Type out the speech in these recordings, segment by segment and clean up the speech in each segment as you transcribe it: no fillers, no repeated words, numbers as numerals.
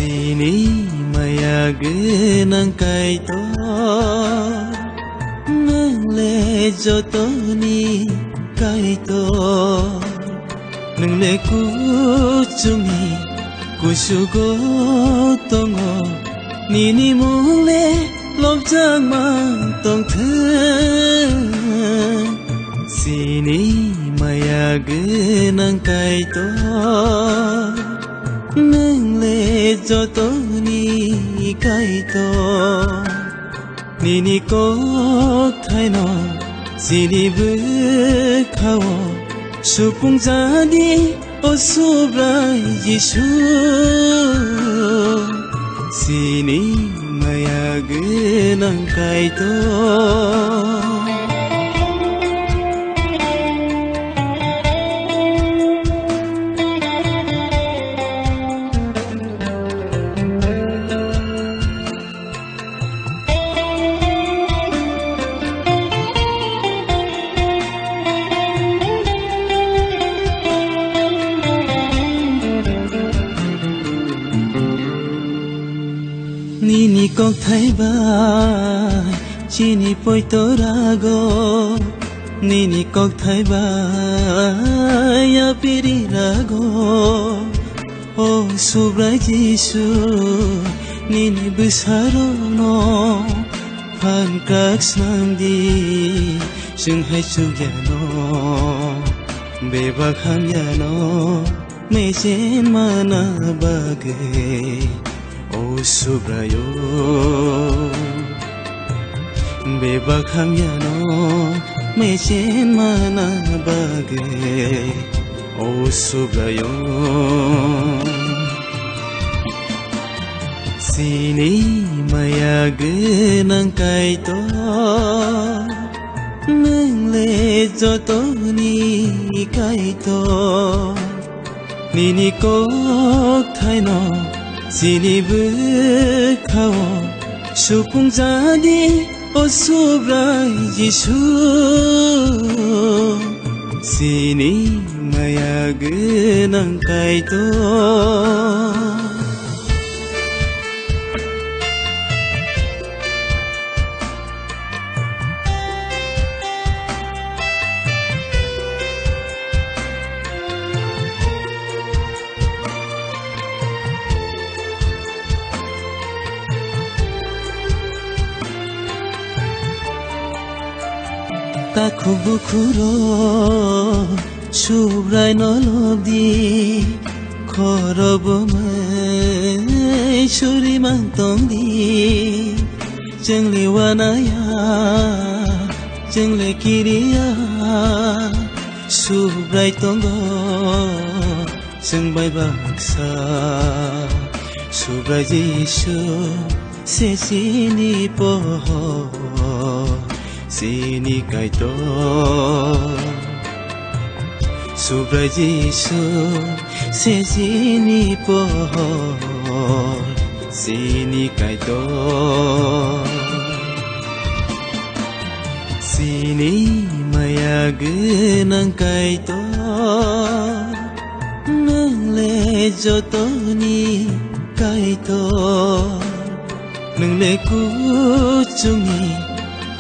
Sini maya genang kaito nang le joto ni kaito nang le kuchungi kusugo tongo nini mule lobjang mang tong thang Sini maya genang kaito nang le joto ni kaito nini ko thaino sini bu khawo supung jani osubrai Yesu Sini maya genang kaito Nini kok thai bai chini poi torago Nini kok thai bai ya piri rago O subrai Jesu Nini besaro no Phan krak snamdi Sung hai chu ya no Beba kham ya no Me chen mana bagay O subrayo Beba khamyano me chen mana bagay O subrayo Sini maya genang kaito nang le joto ni kaito Nini kok thaino Sini bu khawo supung jani osubrai Yesu Sini maya genang kaito Takubukuro subrai nolobdi korobomai shuri mantongdi jengle wanaya jengle kiriya subrai tongo jengbai baksa subrai Jesu sesini poho Sini kaito Subrai Jesu se sini pohor Sini kaito Sini maya genang kaito nang le joto ni kaito nang le kuchungi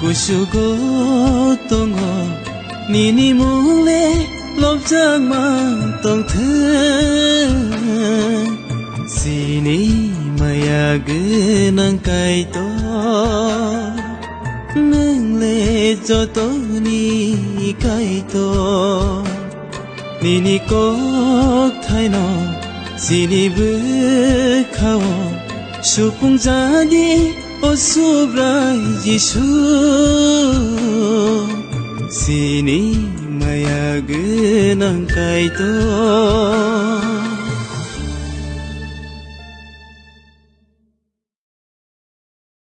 Kusugo tongo nini mule lobjang mang tong thang Sini maya genang kaito nang le joto ni kaito nini kok thaino sini bu khawo supung jani O subrai Yesu Sini maya genang kaito